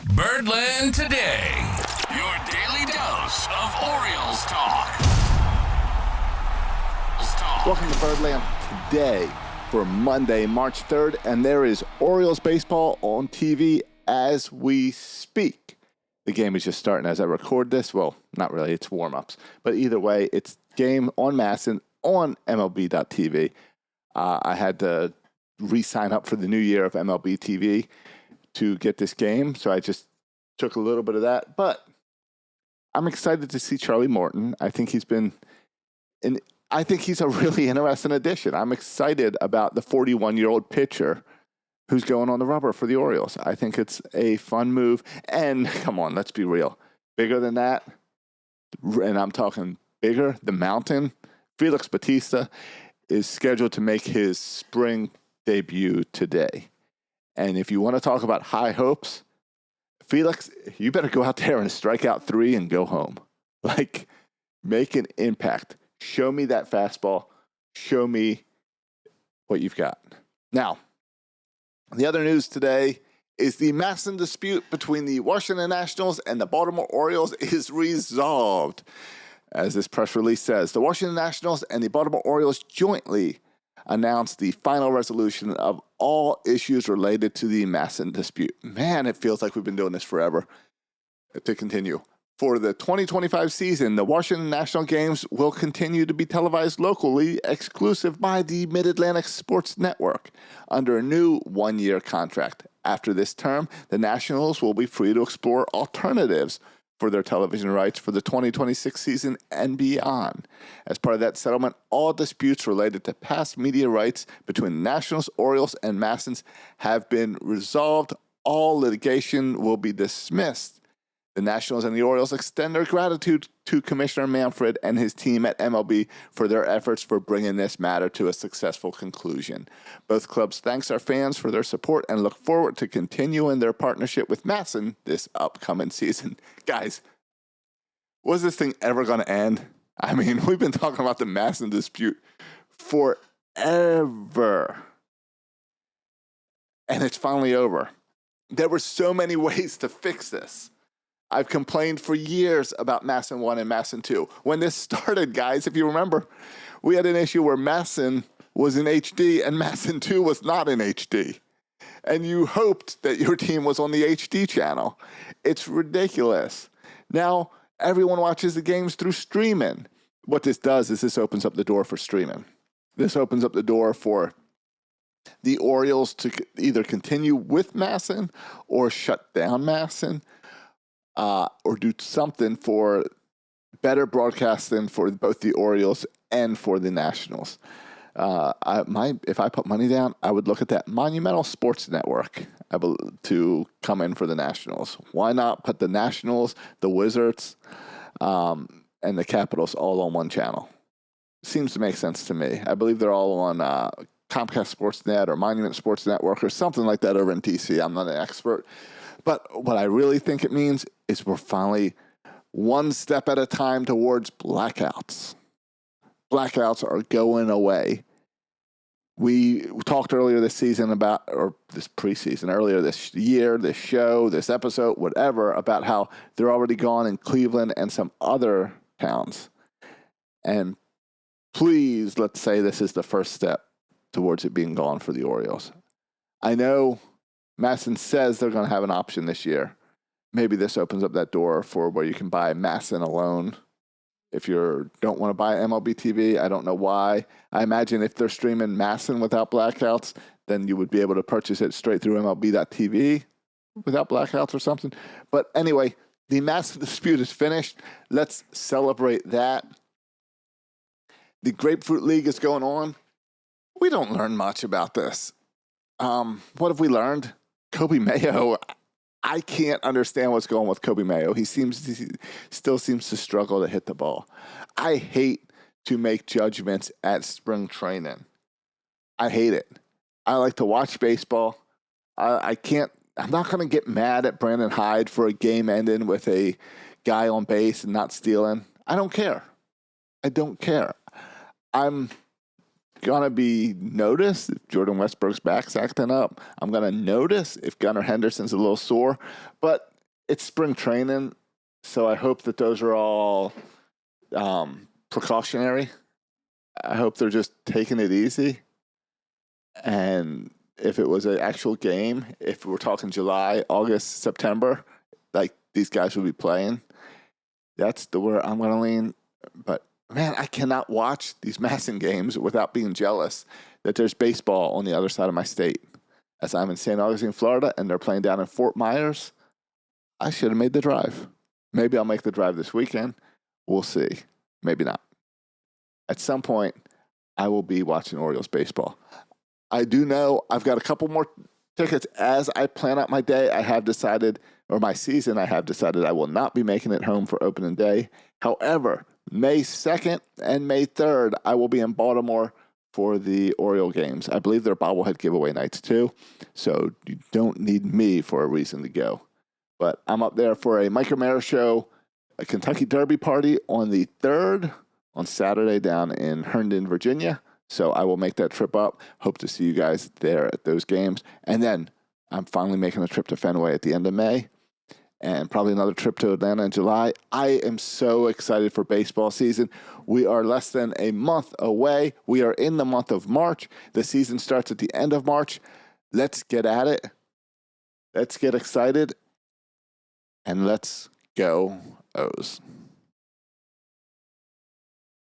Birdland Today, your daily dose of Orioles talk. Welcome to Birdland Today for Monday, March 3rd, and there is Orioles baseball on TV as we speak. The game is just starting as I record this. Well, not really, it's warm-ups. But either way, it's game on MASN on MLB.tv. I had to re-sign up for the new year of MLB TV to get this game, so I just took a little bit of that. But I'm excited to see Charlie Morton. I think he's a really interesting addition. I'm excited about the 41-year-old pitcher who's going on the rubber for the Orioles. I think it's a fun move. And come on, let's be real. Bigger than that, and I'm talking bigger, the mountain, Felix Bautista is scheduled to make his spring debut today. And if you want to talk about high hopes, Felix, you better go out there and strike out 3 and go home. Like, make an impact. Show me that fastball. Show me what you've got. Now, the other news today is the MASN dispute between the Washington Nationals and the Baltimore Orioles is resolved. As this press release says, the Washington Nationals and the Baltimore Orioles jointly announced the final resolution of all issues related to the MASN dispute. Man, it feels like we've been doing this forever. To continue. For the 2025 season, the Washington National games will continue to be televised locally, exclusive by the Mid-Atlantic Sports Network, under a new one-year contract. After this term, the Nationals will be free to explore alternatives for their television rights for the 2026 season and beyond. As part of that settlement, all disputes related to past media rights between the Nationals, Orioles, and MASNs have been resolved. All litigation will be dismissed. The Nationals and the Orioles extend their gratitude to Commissioner Manfred and his team at MLB for their efforts for bringing this matter to a successful conclusion. Both clubs thank our fans for their support and look forward to continuing their partnership with MASN this upcoming season. Guys, was this thing ever going to end? I mean, we've been talking about the MASN dispute forever. And it's finally over. There were so many ways to fix this. I've complained for years about MASN 1 and MASN 2. When this started, guys, if you remember, we had an issue where MASN was in HD and MASN 2 was not in HD. And you hoped that your team was on the HD channel. It's ridiculous. Now, everyone watches the games through streaming. What this does is this opens up the door for streaming. This opens up the door for the Orioles to either continue with MASN or shut down MASN. Or do something for better broadcasting for both the Orioles and for the Nationals. If I put money down, I would look at that Monumental Sports Network to come in for the Nationals. Why not put the Nationals, the Wizards, and the Capitals all on one channel? Seems to make sense to me. I believe they're all on Comcast Sportsnet or Monument Sports Network or something like that over in DC. I'm not an expert. But what I really think it means is we're finally one step at a time towards blackouts. Blackouts are going away. We talked earlier this season about, or this preseason, earlier this year, this show, this episode, whatever, about how they're already gone in Cleveland and some other towns. And please, let's say this is the first step towards it being gone for the Orioles. I know MASN says they're going to have an option this year. Maybe this opens up that door for where you can buy MASN alone. If you don't want to buy MLB TV, I don't know why. I imagine if they're streaming MASN without blackouts, then you would be able to purchase it straight through MLB.tv without blackouts or something. But anyway, the MASN dispute is finished. Let's celebrate that. The Grapefruit League is going on. We don't learn much about this. What have we learned? Kobe Mayo, I can't understand what's going on with Kobe Mayo. He still seems to struggle to hit the ball. I hate to make judgments at spring training. I hate it. I like to watch baseball. I'm not going to get mad at Brandon Hyde for a game ending with a guy on base and not stealing. I don't care. I'm going to be noticed if Jordan Westbrook's back's acting up. I'm going to notice if Gunnar Henderson's a little sore. But it's spring training, so I hope that those are all precautionary. I hope they're just taking it easy. And if it was an actual game, if we're talking July, August, September, like these guys would be playing, that's the where I'm going to lean. But man, I cannot watch these MASN games without being jealous that there's baseball on the other side of my state. As I'm in St. Augustine, Florida, and they're playing down in Fort Myers, I should have made the drive. Maybe I'll make the drive this weekend. We'll see. Maybe not. At some point, I will be watching Orioles baseball. I do know I've got a couple more tickets. As I plan out my day, I have decided, or my season, I have decided I will not be making it home for opening day. However, May 2nd and May 3rd, I will be in Baltimore for the Oriole games. I believe they're bobblehead giveaway nights too, so you don't need me for a reason to go. But I'm up there for a Mike Romero show, a Kentucky Derby party on the 3rd, on Saturday down in Herndon, Virginia. So I will make that trip up. Hope to see you guys there at those games. And then I'm finally making a trip to Fenway at the end of May, and probably another trip to Atlanta in July. I am so excited for baseball season. We are less than a month away. We are in the month of March. The season starts at the end of March. Let's get at it. Let's get excited. And let's go O's.